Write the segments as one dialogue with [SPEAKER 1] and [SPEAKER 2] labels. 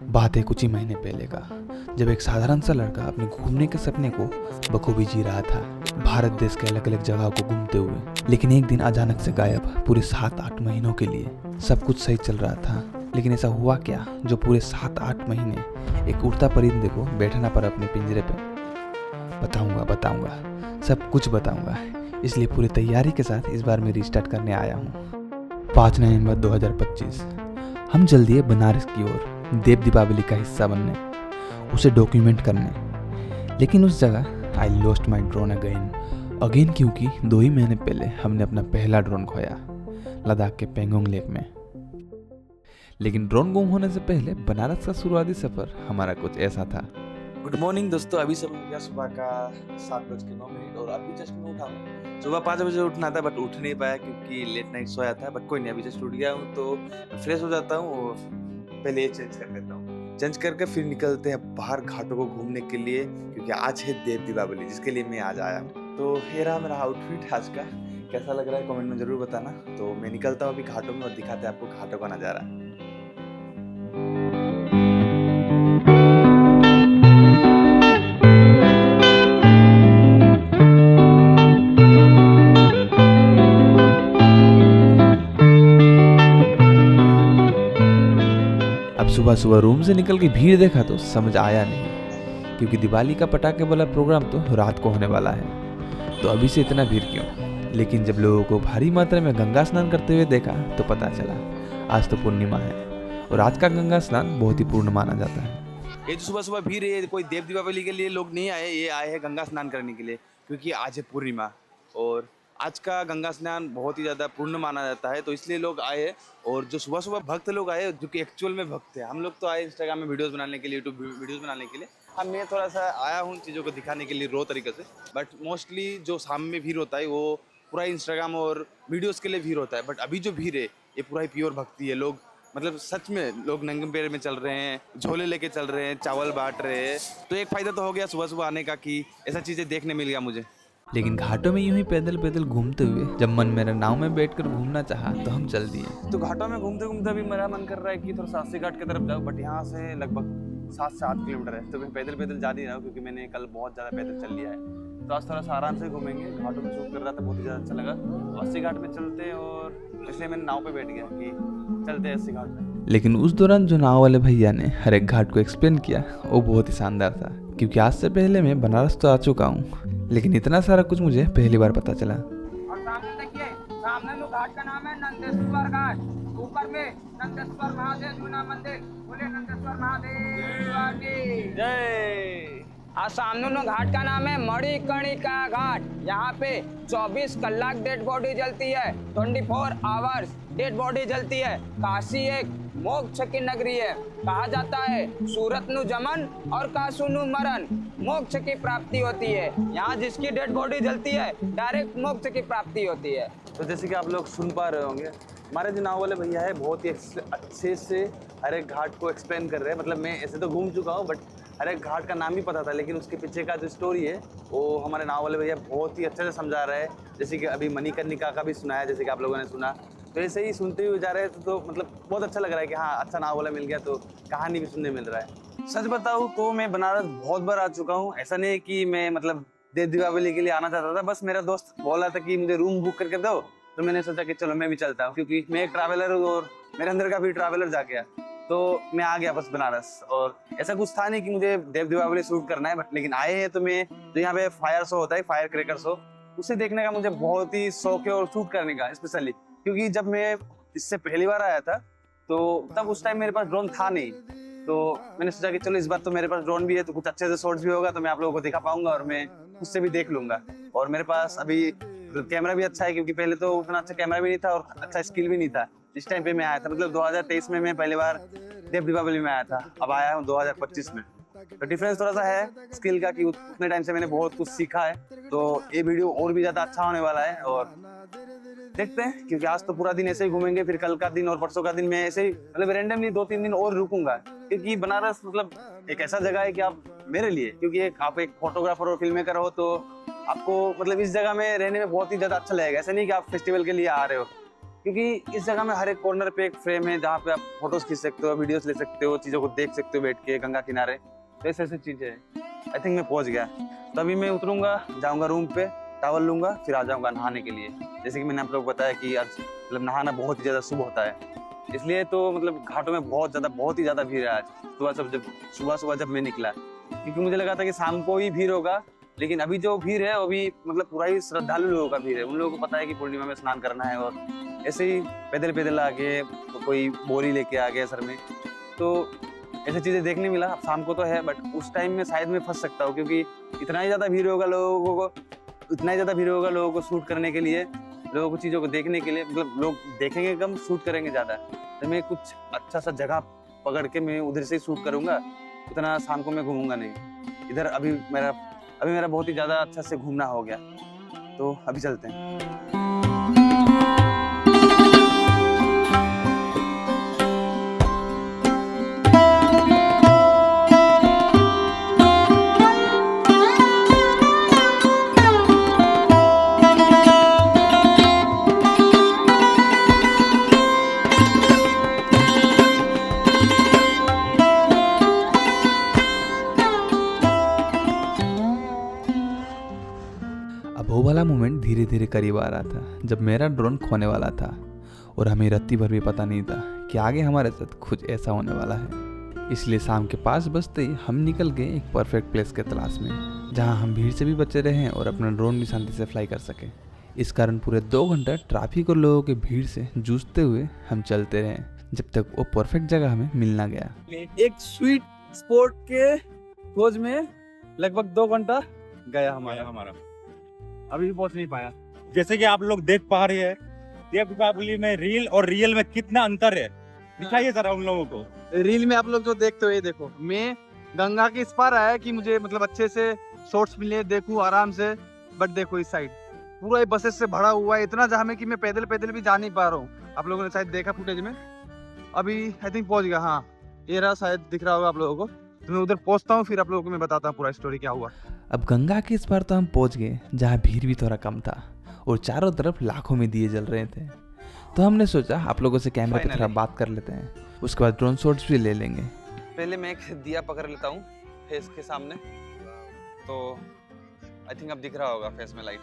[SPEAKER 1] बात है कुछ ही महीने पहले का, जब एक साधारण सा लड़का अपने घूमने के सपने को बखूबी जी रहा था, भारत देश के अलग अलग जगह को घूमते हुए। लेकिन एक दिन अचानक से गायब। पूरे 7-8 महीनों के लिए सब कुछ सही चल रहा था, लेकिन ऐसा हुआ क्या जो पूरे 7-8 महीने एक उड़ता परिंदे को बैठना पड़ा अपने पिंजरे पे। बताऊंगा, सब कुछ बताऊंगा। इसलिए पूरी तैयारी के साथ इस बार मैं रिस्टार्ट करने आया हूँ। 5 नवंबर 2025 हम जल्द ही बनारस की ओर देव दीपावली का हिस्सा बनने, उसे डॉक्यूमेंट करने। लेकिन उस जगह I lost my drone again क्योंकि 2 ही महीने पहले हमने अपना पहला ड्रोन खोया लद्दाख के पेंगोंग लेक में। लेकिन ड्रोन गुम होने से पहले बनारस का शुरुआती सफर हमारा कुछ ऐसा था।
[SPEAKER 2] गुड मॉर्निंग दोस्तों, अभी समय हो गया सुबह का 7:09 और अभी जस्ट मैं उठा हूँ। सुबह 5 बजे उठना था बट उठ नहीं पाया क्योंकि लेट नाइट सोया था। बट कोई नहीं, अभी जस्ट उठ गया हूँ तो फ्रेश हो जाता हूँ और पहले ये चेंज कर लेता हूँ। चेंज करके फिर निकलते हैं बाहर घाटों को घूमने के लिए, क्योंकि आज है देव दीपावली जिसके लिए मैं आज आया हूँ। तो ये रहा मेरा आउटफिट आज का। कैसा लग रहा है कमेंट में जरूर बताना। तो मैं निकलता हूँ अभी घाटों में और दिखाते हैं आपको घाटों का नज़ारा।
[SPEAKER 1] सुबह सुबह रूम से निकल के भीड़ देखा तो समझ आया नहीं, क्योंकि दिवाली का पटाखे वाला प्रोग्राम तो रात को होने वाला है, तो अभी से इतना भीड़ क्यों। लेकिन जब लोगों को भारी मात्रा में गंगा स्नान करते हुए देखा तो पता चला आज तो पूर्णिमा है और आज का गंगा स्नान बहुत ही पूर्ण माना जाता है।
[SPEAKER 2] ये तो सुबह सुबह भीड़ है, कोई देव दीपावली के लिए लोग नहीं आए, ये आए हैं गंगा स्नान करने के लिए, क्योंकि आज है पूर्णिमा और आज का गंगा स्नान बहुत ही ज़्यादा पूर्ण माना जाता है, तो इसलिए लोग आए हैं। और जो सुबह सुबह भक्त लोग आए जो कि एक्चुअल में भक्त हैं, हम लोग तो आए इंस्टाग्राम में वीडियोस बनाने के लिए, यूट्यूब वीडियोस बनाने के लिए। हाँ, मैं थोड़ा सा आया हूँ चीज़ों को दिखाने के लिए रो तरीके से, बट मोस्टली जो शाम में भीड़ होता है वो पूरा इंस्टाग्राम और वीडियोज़ के लिए भीड़ होता है। बट अभी जो भीड़ है ये पूरा ही प्योर भक्ति है। लोग मतलब सच में लोग नंगे पैर में चल रहे हैं, झोले लेके चल रहे हैं, चावल बांट रहे हैं। तो एक फ़ायदा तो हो गया सुबह सुबह आने का कि ऐसा चीज़ें देखने मिल गया मुझे।
[SPEAKER 1] लेकिन घाटों में यूं ही पैदल पैदल घूमते हुए जब मन मेरा नाव में बैठकर घूमना चाहा तो हम चल दिए।
[SPEAKER 2] तो घाटों में घूमते घूमते भी मेरा मन कर रहा है कि थोड़ा सासी घाट की तरफ जाऊँ, बट यहाँ से लगभग 7 से 8 किलोमीटर है, तो मैं पैदल पैदल जा नहीं रहा हूँ क्योंकि मैंने कल बहुत ज़्यादा पैदल चल लिया है। तो आज थोड़ा सा आराम से घूमेंगे। घाटों में शूट कर रहा था, बहुत ही ज़्यादा अच्छा लगा। तो 80 घाट में चलते हैं और इसलिए मैंने नाव पे बैठ गया कि चलते हैं 80 घाट में।
[SPEAKER 1] लेकिन उस दौरान जो नाव वाले भैया ने हर एक घाट को एक्सप्लेन किया वो बहुत ही शानदार था, क्योंकि आज से पहले मैं बनारस तो आ चुका हूँ, लेकिन इतना सारा कुछ मुझे पहली बार पता चला।
[SPEAKER 3] और सामने देखिए, सामने लो घाट का नाम है नंदेश्वर घाट। ऊपर में नंदेश्वर महादेव जूना मंदिर। बोले नंदेश्वर महादेव की जय। और सामने लो घाट का नाम है मणिकर्णिका घाट। यहाँ पे 24 कलाक डेड बॉडी जलती है, 24 आवर्स डेड बॉडी जलती है। काशी एक मोक्ष की नगरी है। कहा जाता है सूरत नु जमन और कासु नु मरण, मोक्ष की प्राप्ति होती है। यहाँ जिसकी डेड बॉडी जलती है डायरेक्ट मोक्ष की प्राप्ति होती है।
[SPEAKER 2] तो जैसे कि आप लोग सुन पा रहे होंगे, हमारे जो नाव वाले भैया है बहुत ही अच्छे से हर एक घाट को एक्सप्लेन कर रहे हैं। मतलब मैं ऐसे तो घूम चुका हूँ बट हर एक घाट का नाम ही पता था, लेकिन उसके पीछे का जो स्टोरी है वो हमारे नाव वाले भैया बहुत ही अच्छे से समझा रहे हैं। जैसे कि अभी मणिकर्णिका का भी सुनाया, जैसे कि आप लोगों ने सुना, तो ऐसे ही सुनते हुए जा रहे थे। तो मतलब बहुत अच्छा लग रहा है कि हाँ, अच्छा नाव वाला मिल गया तो कहानी भी सुनने मिल रहा है। सच बताऊँ तो मैं बनारस बहुत बार आ चुका हूँ। ऐसा नहीं है कि मैं मतलब देव दीपावली के लिए आना चाहता था, बस मेरा दोस्त बोला था कि मुझे रूम बुक करके दो, तो मैंने सोचा कि चलो मैं भी चलता हूँ, क्योंकि मैं एक ट्रैवलर हूँ और मेरे अंदर का भी ट्रैवलर जाके आया, तो मैं आ गया बस बनारस। और ऐसा कुछ था नहीं कि मुझे देव दीपावली शूट करना है, बट लेकिन आए हैं तो मैं जो यहाँ पे फायर शो होता है, फायर क्रैकर शो, उसे देखने का मुझे बहुत ही शौक है और शूट करने का स्पेशली, क्योंकि जब मैं इससे पहली बार आया था तो तब उस टाइम मेरे पास ड्रोन था नहीं। तो मैंने सोचा कि चलो इस बार तो मेरे पास ड्रोन भी है तो कुछ अच्छे से शॉट्स भी होगा, तो मैं आप लोगों को दिखा पाऊंगा और मैं उससे भी देख लूंगा। और मेरे पास अभी कैमरा भी अच्छा है, क्योंकि पहले तो उतना अच्छा कैमरा भी नहीं था और अच्छा स्किल भी नहीं था जिस टाइम पे मैं आया था। मतलब 2023 में मैं पहली बार देव दीपावली में आया था, अब आया हूँ 2025 में। तो डिफरेंस थोड़ा सा है स्किल का कि उतने टाइम से मैंने बहुत कुछ सीखा है। तो ये वीडियो और भी ज्यादा अच्छा होने वाला है और देखते हैं, क्योंकि आज तो पूरा दिन ऐसे ही घूमेंगे, फिर कल का दिन और परसों का दिन मैं ऐसे ही मतलब रैंडमली 2-3 दिन और रुकूंगा, क्योंकि बनारस मतलब एक ऐसा जगह है कि आप मेरे लिए, क्योंकि आप एक फोटोग्राफर और फिल्म मेकर हो तो आपको मतलब इस जगह में रहने में बहुत ही ज्यादा अच्छा लगेगा। ऐसा नहीं कि आप फेस्टिवल के लिए आ रहे हो, क्योंकि इस जगह में हर एक कॉर्नर पे एक फ्रेम है जहाँ पे आप फोटोज खींच सकते हो, वीडियोस ले सकते हो, चीज़ों को देख सकते हो बैठ के गंगा किनारे। तो ऐसे ऐसी चीज़ें हैं। आई थिंक मैं पहुँच गया। तभी मैं उतरूँगा, जाऊँगा रूम पे, टॉवल लूँगा, फिर आ जाऊँगा नहाने के लिए। जैसे कि मैंने आप लोग को बताया कि आज मतलब नहाना बहुत ही ज़्यादा शुभ होता है, इसलिए तो मतलब घाटों में बहुत ही ज़्यादा भीड़ है आज सुबह जब मैं निकला, क्योंकि मुझे लगा था कि शाम को ही भीड़ होगा, लेकिन अभी जो भीड़ है वो भी मतलब पूरा ही श्रद्धालु लोगों का भीड़ है। उन लोगों को पता है कि पूर्णिमा में स्नान करना है और ऐसे ही पैदल पैदल आ गए, तो कोई बोरी लेके आ गया सर में। तो ऐसी चीज़ें देखने मिला। अब शाम को तो है, बट उस टाइम में शायद मैं फंस सकता हूँ, क्योंकि इतना ही ज़्यादा भीड़ होगा लोगों को शूट करने के लिए, लोगों को चीज़ों को देखने के लिए। मतलब लोग देखेंगे कम, शूट करेंगे ज़्यादा। तो मैं कुछ अच्छा सा जगह पकड़ के मैं उधर से ही शूट करूँगा। उतना शाम को मैं घूमूंगा नहीं इधर। अभी मेरा बहुत ही ज़्यादा अच्छा से घूमना हो गया, तो अभी चलते हैं।
[SPEAKER 1] अब वो वाला मोमेंट धीरे धीरे करीब आ रहा था जब मेरा ड्रोन खोने वाला था, और हमें रत्ती भर भी पता नहीं था कि आगे हमारे साथ कुछ ऐसा होने वाला है। इसलिए शाम के 5 बजते ही हम निकल गए एक परफेक्ट प्लेस के तलाश में, जहां हम भीड़ से भी बचे रहें और अपना ड्रोन भी शांति से फ्लाई कर सकें। इस कारण पूरे 2 घंटा ट्रैफिक और लोगों के भीड़ से जूझते हुए हम चलते रहे, जब तक वो परफेक्ट जगह हमें मिल ना गया।
[SPEAKER 2] एक स्वीट स्पॉट के खोज में लगभग 2 घंटा गया हमारा। अभी भी पहुंच नहीं पाया।
[SPEAKER 4] जैसे कि आप लोग देख पा रहे हैं, देव दीपावली में रील और रियल में कितना अंतर है, दिखाइए जरा उन लोगों को।
[SPEAKER 2] रील में आप लोग जो देखते हो, ये देखो, मैं गंगा के इस पार आया कि मुझे मतलब अच्छे से शॉट्स मिले, देखूं आराम से। बट देखो इस साइड पूरा बसेस से भरा हुआ है, इतना जाम है कि मैं पैदल भी जा नहीं पा रहा हूँ। आप लोगों ने शायद देखा फुटेज में। अभी आई थिंक पहुंच गया। हाँ, ये रहा, शायद दिख रहा होगा आप लोगों को। तो मैं उधर पहुंचता हूँ, फिर आप लोगों को मैं बताता हूँ पूरा स्टोरी क्या हुआ।
[SPEAKER 1] अब गंगा के इस पार तो हम पहुंच गए जहाँ भीड़ भी थोड़ा कम था और चारों तरफ लाखों में दिए जल रहे थे। तो हमने सोचा आप लोगों से कैमरे पे थोड़ा बात कर लेते हैं, उसके बाद ड्रोन शॉट्स भी ले लेंगे।
[SPEAKER 2] पहले मैं एक दिया पकड़ लेता हूँ फेस के सामने, तो आई थिंक अब दिख रहा होगा फेस में लाइट,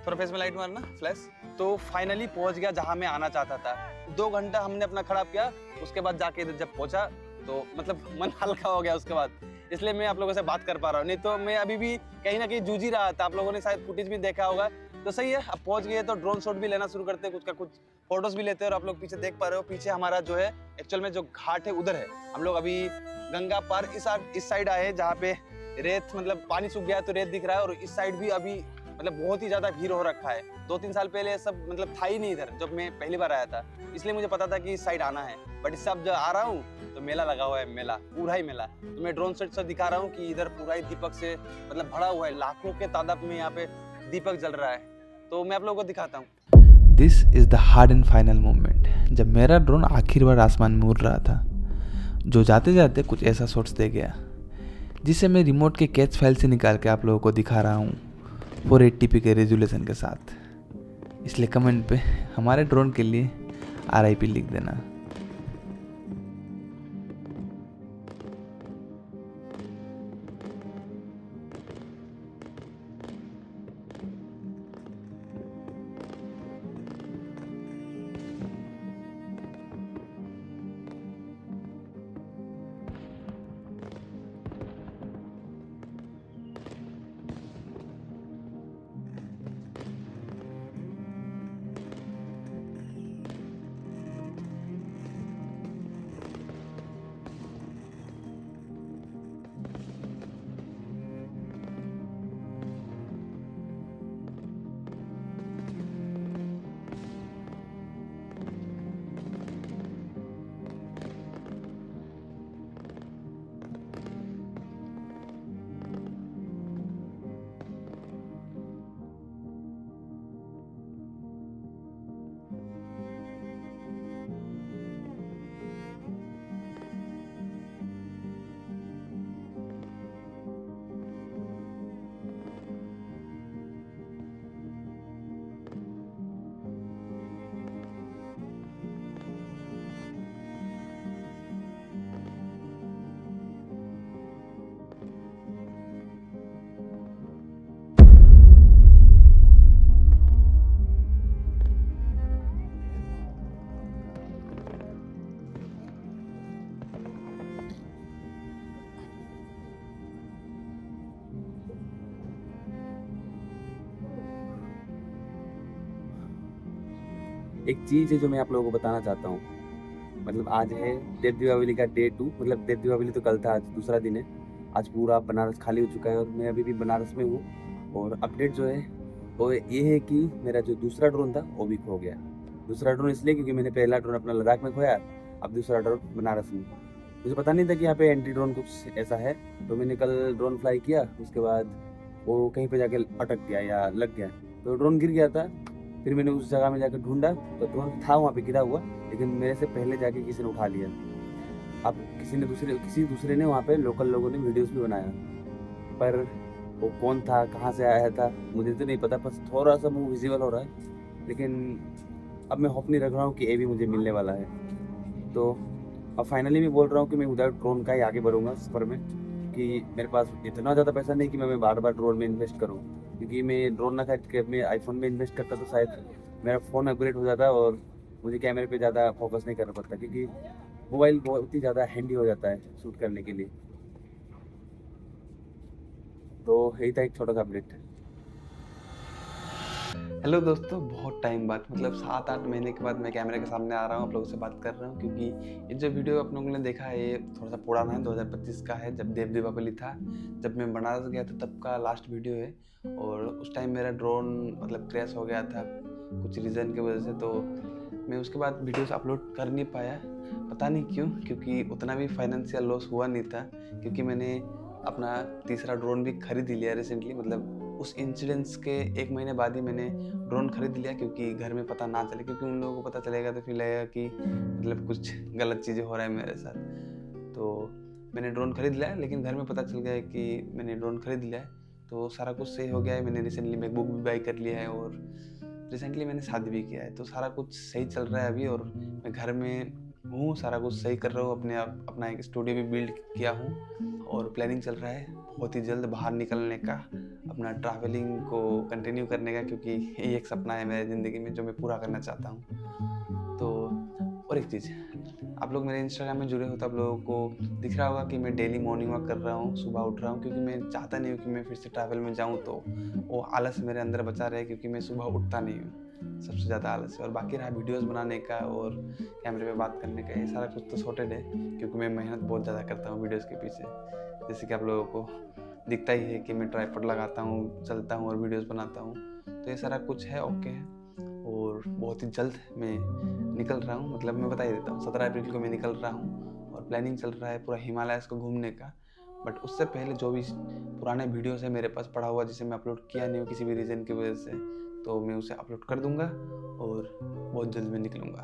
[SPEAKER 2] थोड़ा फेस में लाइट मारना फ्लैश। तो फाइनली पहुंच गया जहां मैं आना चाहता था। 2 घंटा हमने अपना खराब किया, उसके बाद जाके इधर जब पहुंचा तो मतलब मन हल्का हो गया उसके बाद, इसलिए मैं आप लोगों से बात कर पा रहा हूँ। नहीं तो मैं अभी भी कहीं ना कहीं जूझ ही रहा था। आप लोगों ने शायद फुटेज भी देखा होगा। तो सही है, अब पहुंच गए तो ड्रोन शॉट भी लेना शुरू करते हैं, कुछ फोटोज भी लेते हैं। और आप लोग पीछे देख पा रहे हो, पीछे हमारा जो है एक्चुअल में जो घाट है उधर है। हम लोग अभी गंगा पार इस साइड आए हैं जहाँ पे रेत, मतलब पानी सूख गया है तो रेत दिख रहा है। और इस साइड भी अभी मतलब बहुत ही ज्यादा भीड़ हो रखा है। 2-3 साल पहले सब मतलब था ही नहीं इधर, जब मैं पहली बार आया था, इसलिए मुझे पता था कि इस साइड आना है। बट इस सब जब आ रहा हूँ तो मेला लगा हुआ है, मेला पूरा ही मेला। तो मैं ड्रोन शॉट से दिखा रहा हूँ कि इधर पूरा ही दीपक से मतलब भरा हुआ है, लाखों के तादाद में यहाँ पे दीपक जल रहा है। तो मैं आप लोगों को दिखाता हूँ।
[SPEAKER 1] This is the hard and final moment, जब मेरा ड्रोन आखिर बार आसमान में उड़ रहा था, जो जाते जाते कुछ ऐसा शॉट्स दे गया जिसे मैं रिमोट के कैच फाइल से निकाल के आप लोगों को दिखा रहा हूँ 480p के रेजोल्यूशन के साथ। इसलिए कमेंट पे हमारे ड्रोन के लिए RIP लिख देना।
[SPEAKER 2] एक चीज़ है जो मैं आप लोगों को बताना चाहता हूँ। मतलब आज है देव दीपावली का डे 2, मतलब देव दीपावली तो कल था, आज दूसरा दिन है। आज पूरा बनारस खाली हो चुका है और मैं अभी भी बनारस में हूँ। और अपडेट जो है वो ये है कि मेरा जो दूसरा ड्रोन था वो भी खो गया। दूसरा ड्रोन इसलिए क्योंकि मैंने पहला ड्रोन अपना लद्दाख में खोया, अब दूसरा ड्रोन बनारस में। मुझे पता नहीं था कि यहाँ पे एंटी ड्रोन कुछ ऐसा है, तो मैंने कल ड्रोन फ्लाई किया, उसके बाद वो कहीं पे जाके अटक गया या लग गया, तो ड्रोन गिर गया था। फिर मैंने उस जगह में जाकर ढूंढा तो ड्रोन था वहाँ पे गिरा हुआ, लेकिन मेरे से पहले जाके किसी ने उठा लिया। अब किसी दूसरे ने वहाँ पे लोकल लोगों ने वीडियोस भी बनाया, पर वो कौन था, कहाँ से आया था, मुझे तो नहीं पता। बस थोड़ा सा मुँह विजिबल हो रहा है, लेकिन अब मैं होप नहीं रख रहा हूँ कि ये भी मुझे मिलने वाला है। तो अब फाइनली मैं बोल रहा हूँ कि मैं विदाउट ड्रोन का ही आगे बढ़ूँगा सफ़र में, कि मेरे पास इतना ज़्यादा पैसा नहीं कि मैं बार बार ड्रोन में इन्वेस्ट करूँ। क्योंकि मैं ड्रोन ना खरीद के मैं आईफोन में इन्वेस्ट करता तो शायद मेरा फ़ोन अपग्रेड हो जाता और मुझे कैमरे पे ज़्यादा फोकस नहीं करना पड़ता, क्योंकि मोबाइल बहुत ही ज़्यादा हैंडी हो जाता है शूट करने के लिए। तो यही था एक छोटा सा अपडेट।
[SPEAKER 1] हेलो दोस्तों, बहुत टाइम बाद, मतलब 7-8 महीने के बाद मैं कैमरे के सामने आ रहा हूँ, आप लोगों से बात कर रहा हूँ। क्योंकि ये जो वीडियो आप लोगों ने देखा है ये थोड़ा सा पुराना है, 2025 का है, जब देव दीपावली था, जब मैं बनारस गया था तब का लास्ट वीडियो है। और उस टाइम मेरा ड्रोन मतलब क्रैश हो गया था कुछ रीज़न की वजह से, तो मैं उसके बाद वीडियोस अपलोड कर नहीं पाया, पता नहीं क्यों, क्योंकि उतना भी फाइनेंशियल लॉस हुआ नहीं था। क्योंकि मैंने अपना तीसरा ड्रोन भी खरीद लिया रिसेंटली, मतलब उस इंसिडेंट्स के 1 महीने बाद ही मैंने ड्रोन खरीद लिया, क्योंकि घर में पता ना चले, क्योंकि उन लोगों को पता चलेगा तो फिर लगेगा कि मतलब कुछ गलत चीज़ें हो रहा है मेरे साथ। तो मैंने ड्रोन खरीद लिया, लेकिन घर में पता चल गया है कि मैंने ड्रोन खरीद लिया है, तो सारा कुछ सही हो गया है। मैंने रिसेंटली मैकबुक भी बाई कर लिया है और रिसेंटली मैंने शादी भी किया है, तो सारा कुछ सही चल रहा है अभी। और मैं घर में हूँ, सारा कुछ सही कर रहा हूँ, अपना एक स्टूडियो भी बिल्ड किया हूँ और प्लानिंग चल रहा है बहुत ही जल्द बाहर निकलने का, अपना ट्रैवलिंग को कंटिन्यू करने का, क्योंकि ये एक सपना है मेरी ज़िंदगी में जो मैं पूरा करना चाहता हूँ। तो और एक चीज़, आप लोग मेरे इंस्टाग्राम में जुड़े हो तो आप लोगों को दिख रहा होगा कि मैं डेली मॉर्निंग वॉक कर रहा हूँ, सुबह उठ रहा हूँ, क्योंकि मैं चाहता नहीं हूँ कि मैं फिर से ट्रैवल में जाऊँ तो वो आलस मेरे अंदर बचा रहे, क्योंकि मैं सुबह उठता नहीं हूँ, सबसे ज़्यादा आलस है। और बाकी रहा वीडियोस बनाने का और कैमरे पे बात करने का, ये सारा कुछ तो सॉर्टेड है, क्योंकि मैं मेहनत बहुत ज़्यादा करता हूँ वीडियोस के पीछे। जैसे कि आप लोगों को दिखता ही है कि मैं ट्राइपॉड लगाता हूँ, चलता हूँ और वीडियोस बनाता हूँ, तो ये सारा कुछ है, ओके है। और बहुत ही जल्द मैं निकल रहा हूँ, मतलब मैं बता ही देता हूँ, 17 अप्रैल को मैं निकल रहा हूँ और प्लानिंग चल रहा है पूरा हिमालयस को घूमने का। बट उससे पहले जो भी पुराने वीडियोस है मेरे पास पड़ा हुआ, जिसे मैं अपलोड किया नहीं हूँ किसी भी रीज़न की वजह से, तो मैं उसे अपलोड कर दूँगा और बहुत जल्द मैं निकलूँगा।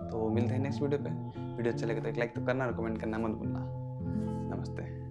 [SPEAKER 1] तो मिलते हैं नेक्स्ट वीडियो पे। वीडियो अच्छा लगे तो एक लाइक तो करना और कमेंट करना मत भूलना। नमस्ते।